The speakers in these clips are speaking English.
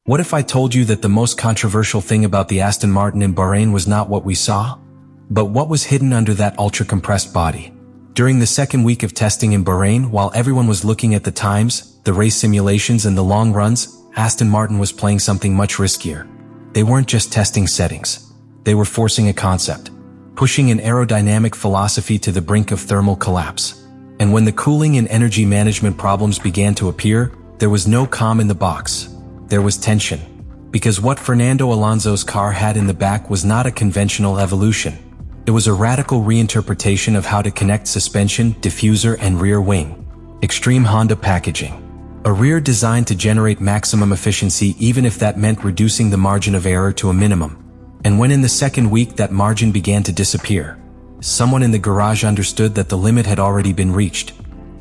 What if I told you that the most controversial thing about the Aston Martin in Bahrain was not what we saw, but what was hidden under that ultra-compressed body? During the second week of testing in Bahrain, while everyone was looking at the times, the race simulations and the long runs, Aston Martin was playing something much riskier. They weren't just testing settings. They were forcing a concept, pushing an aerodynamic philosophy to the brink of thermal collapse. And when the cooling and energy management problems began to appear, there was no calm in the box. There was tension. Because what Fernando Alonso's car had in the back was not a conventional evolution. It was a radical reinterpretation of how to connect suspension, diffuser, and rear wing. Extreme Honda packaging. A rear designed to generate maximum efficiency even if that meant reducing the margin of error to a minimum. And when in the second week that margin began to disappear, someone in the garage understood that the limit had already been reached.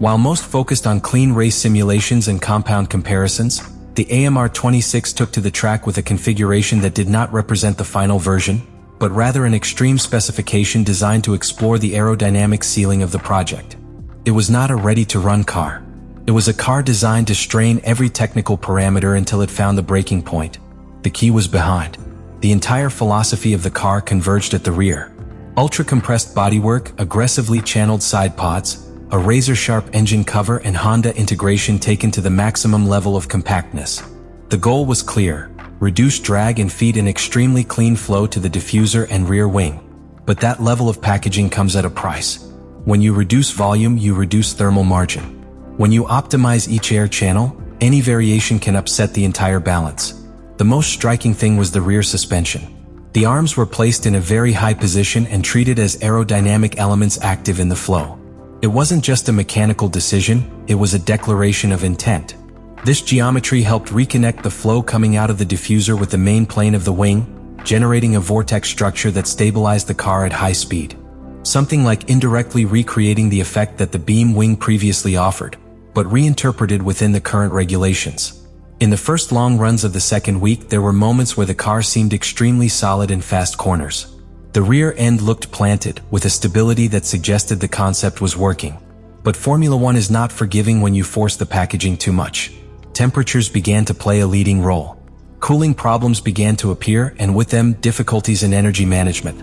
While most focused on clean race simulations and compound comparisons, the AMR-26 took to the track with a configuration that did not represent the final version, but rather an extreme specification designed to explore the aerodynamic ceiling of the project. It was not a ready-to-run car. It was a car designed to strain every technical parameter until it found the breaking point. The key was behind. The entire philosophy of the car converged at the rear. Ultra-compressed bodywork, aggressively channeled side pods, a razor-sharp engine cover, and Honda integration taken to the maximum level of compactness. The goal was clear: reduce drag and feed an extremely clean flow to the diffuser and rear wing. But that level of packaging comes at a price. When you reduce volume, you reduce thermal margin. When you optimize each air channel, any variation can upset the entire balance. The most striking thing was the rear suspension. The arms were placed in a very high position and treated as aerodynamic elements active in the flow. It wasn't just a mechanical decision, it was a declaration of intent. This geometry helped reconnect the flow coming out of the diffuser with the main plane of the wing, generating a vortex structure that stabilized the car at high speed. Something like indirectly recreating the effect that the beam wing previously offered, but reinterpreted within the current regulations. In the first long runs of the second week, there were moments where the car seemed extremely solid in fast corners. The rear end looked planted, with a stability that suggested the concept was working. But Formula One is not forgiving when you force the packaging too much. Temperatures began to play a leading role. Cooling problems began to appear, and with them, difficulties in energy management.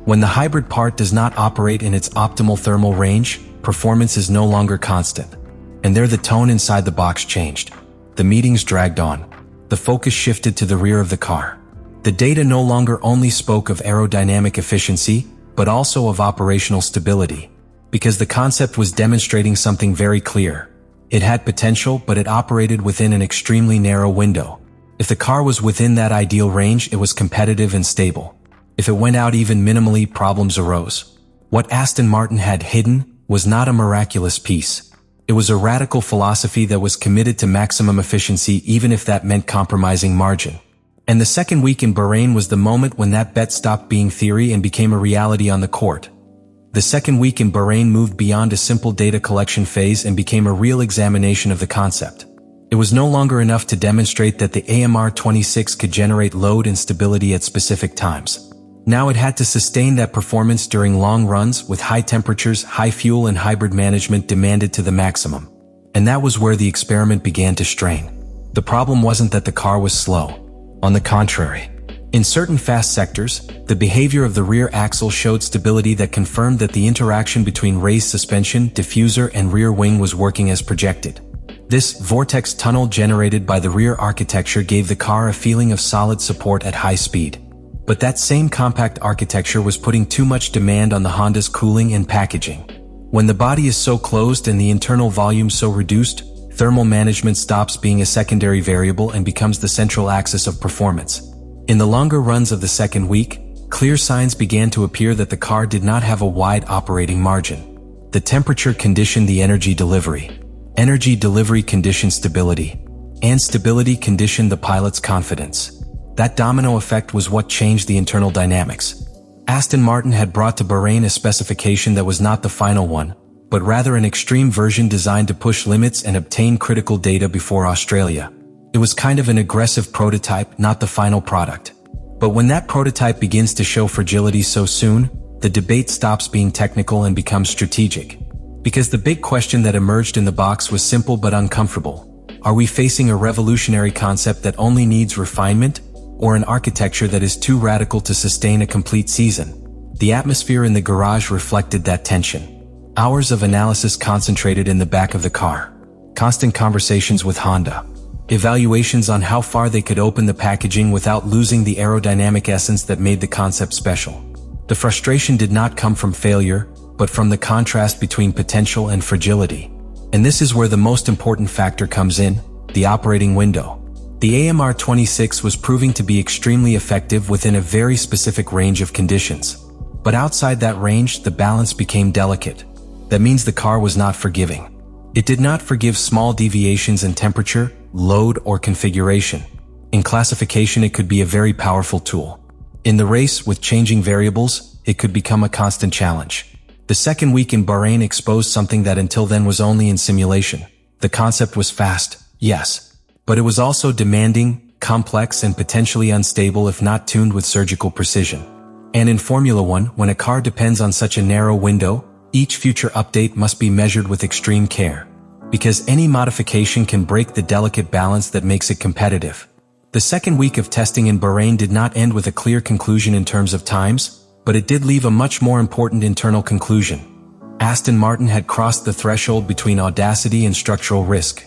When the hybrid part does not operate in its optimal thermal range, performance is no longer constant. And there the tone inside the box changed. The meetings dragged on. The focus shifted to the rear of the car. The data no longer only spoke of aerodynamic efficiency, but also of operational stability. Because the concept was demonstrating something very clear. It had potential, but it operated within an extremely narrow window. If the car was within that ideal range, it was competitive and stable. If it went out even minimally, problems arose. What Aston Martin had hidden was not a miraculous piece. It was a radical philosophy that was committed to maximum efficiency even if that meant compromising margin. And the second week in Bahrain was the moment when that bet stopped being theory and became a reality on the court. The second week in Bahrain moved beyond a simple data collection phase and became a real examination of the concept. It was no longer enough to demonstrate that the AMR-26 could generate load and stability at specific times. Now it had to sustain that performance during long runs with high temperatures, high fuel, and hybrid management demanded to the maximum. And that was where the experiment began to strain. The problem wasn't that the car was slow. On the contrary, in certain fast sectors, the behavior of the rear axle showed stability that confirmed that the interaction between raised suspension, diffuser, and rear wing was working as projected. This vortex tunnel generated by the rear architecture gave the car a feeling of solid support at high speed. But that same compact architecture was putting too much demand on the Honda's cooling and packaging. When the body is so closed and the internal volume so reduced, thermal management stops being a secondary variable and becomes the central axis of performance. In the longer runs of the second week, clear signs began to appear that the car did not have a wide operating margin. The temperature conditioned the energy delivery. Energy delivery conditioned stability. And stability conditioned the pilot's confidence. That domino effect was what changed the internal dynamics. Aston Martin had brought to Bahrain a specification that was not the final one, but rather an extreme version designed to push limits and obtain critical data before Australia. It was kind of an aggressive prototype, not the final product. But when that prototype begins to show fragility so soon, the debate stops being technical and becomes strategic. Because the big question that emerged in the box was simple but uncomfortable. Are we facing a revolutionary concept that only needs refinement, or an architecture that is too radical to sustain a complete season? The atmosphere in the garage reflected that tension. Hours of analysis concentrated in the back of the car. Constant conversations with Honda. Evaluations on how far they could open the packaging without losing the aerodynamic essence that made the concept special. The frustration did not come from failure, but from the contrast between potential and fragility. And this is where the most important factor comes in, the operating window. The AMR 26 was proving to be extremely effective within a very specific range of conditions. But outside that range, the balance became delicate. That means the car was not forgiving. It did not forgive small deviations in temperature, load, or configuration. In classification, it could be a very powerful tool. In the race, with changing variables, it could become a constant challenge. The second week in Bahrain exposed something that until then was only in simulation. The concept was fast, yes, but it was also demanding, complex, and potentially unstable if not tuned with surgical precision. And in Formula One, when a car depends on such a narrow window, each future update must be measured with extreme care. Because any modification can break the delicate balance that makes it competitive. The second week of testing in Bahrain did not end with a clear conclusion in terms of times, but it did leave a much more important internal conclusion. Aston Martin had crossed the threshold between audacity and structural risk.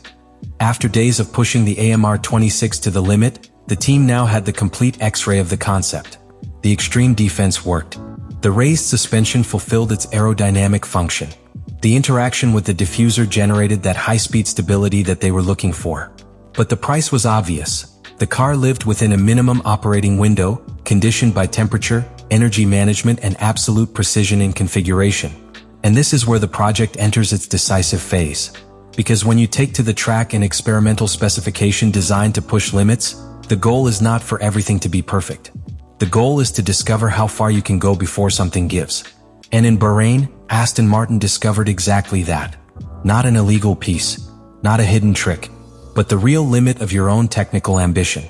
After days of pushing the AMR 26 to the limit, the team now had the complete X-ray of the concept. The extreme defense worked. The raised suspension fulfilled its aerodynamic function. The interaction with the diffuser generated that high-speed stability that they were looking for. But the price was obvious. The car lived within a minimum operating window, conditioned by temperature, energy management, and absolute precision in configuration. And this is where the project enters its decisive phase. Because when you take to the track an experimental specification designed to push limits, the goal is not for everything to be perfect. The goal is to discover how far you can go before something gives. And in Bahrain, Aston Martin discovered exactly that. Not an illegal piece, not a hidden trick, but the real limit of your own technical ambition.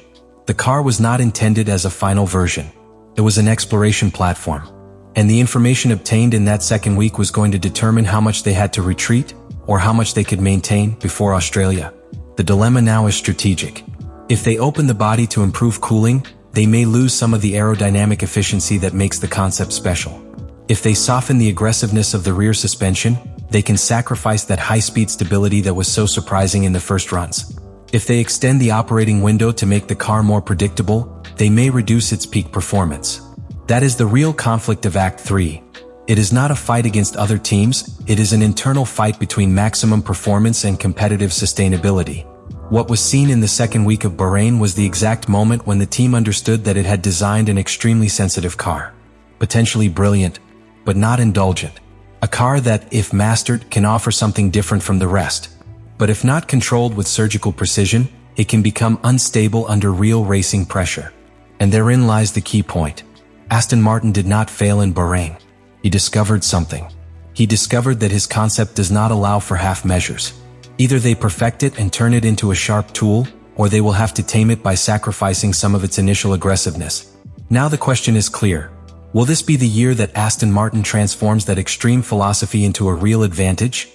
The car was not intended as a final version. It was an exploration platform. And the information obtained in that second week was going to determine how much they had to retreat, or how much they could maintain before Australia. The dilemma now is strategic. If they open the body to improve cooling, they may lose some of the aerodynamic efficiency that makes the concept special. If they soften the aggressiveness of the rear suspension, they can sacrifice that high-speed stability that was so surprising in the first runs. If they extend the operating window to make the car more predictable, they may reduce its peak performance. That is the real conflict of Act 3. It is not a fight against other teams, it is an internal fight between maximum performance and competitive sustainability. What was seen in the second week of Bahrain was the exact moment when the team understood that it had designed an extremely sensitive car. Potentially brilliant, but not indulgent. A car that, if mastered, can offer something different from the rest. But if not controlled with surgical precision, it can become unstable under real racing pressure. And therein lies the key point. Aston Martin did not fail in Bahrain. He discovered something. He discovered that his concept does not allow for half measures. Either they perfect it and turn it into a sharp tool, or they will have to tame it by sacrificing some of its initial aggressiveness. Now the question is clear. Will this be the year that Aston Martin transforms that extreme philosophy into a real advantage?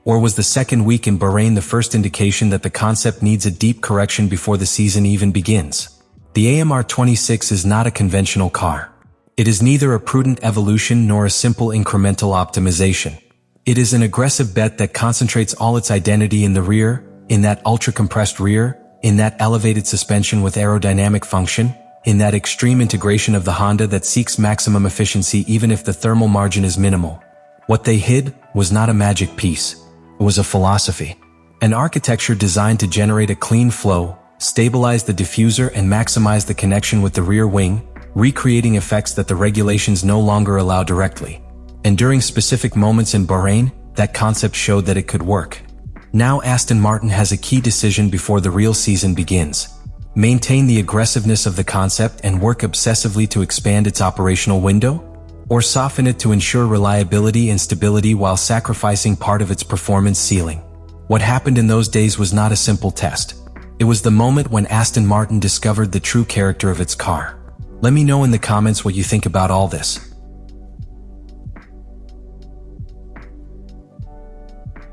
Or was the second week in Bahrain the first indication that the concept needs a deep correction before the season even begins? The AMR 26 is not a conventional car. It is neither a prudent evolution nor a simple incremental optimization. It is an aggressive bet that concentrates all its identity in the rear, in that ultra-compressed rear, in that elevated suspension with aerodynamic function, in that extreme integration of the Honda that seeks maximum efficiency even if the thermal margin is minimal. What they hid was not a magic piece. It was a philosophy. An architecture designed to generate a clean flow, stabilize the diffuser and maximize the connection with the rear wing, recreating effects that the regulations no longer allow directly. And during specific moments in Bahrain, that concept showed that it could work. Now Aston Martin has a key decision before the real season begins. Maintain the aggressiveness of the concept and work obsessively to expand its operational window? Or soften it to ensure reliability and stability while sacrificing part of its performance ceiling? What happened in those days was not a simple test. It was the moment when Aston Martin discovered the true character of its car. Let me know in the comments what you think about all this.